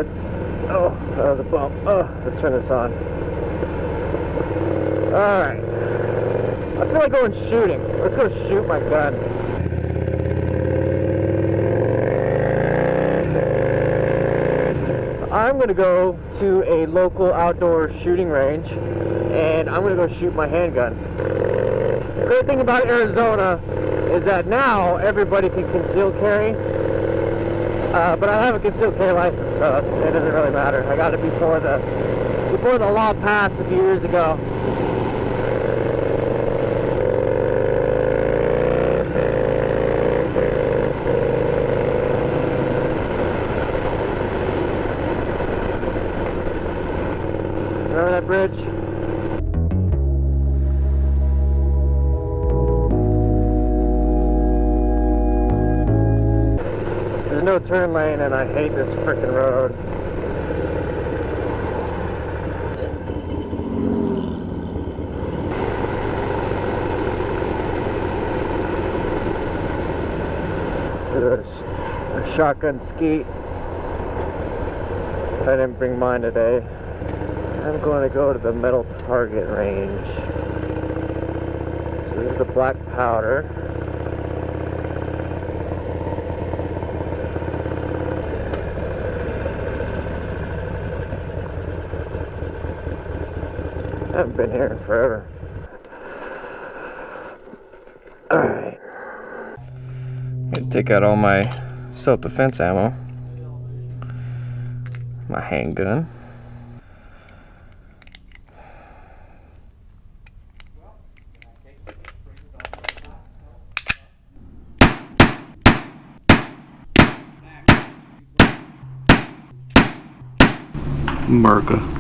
yards. Oh, that was a bump. Oh, let's turn this on. Alright. I feel like going shooting. Let's go shoot my gun. I'm gonna go to a local outdoor shooting range and I'm gonna go shoot my handgun. The great thing about Arizona is that now everybody can conceal carry. But I have a concealed carry license, so it doesn't really matter. I got it before the law passed a few years ago. Remember that bridge? There's no turn lane and I hate this frickin' road. A shotgun skeet. I didn't bring mine today. I'm going to go to the metal target range. So this is the black powder. I haven't been here in forever. Alright. I'm going to take out all my self-defense ammo. My handgun. America.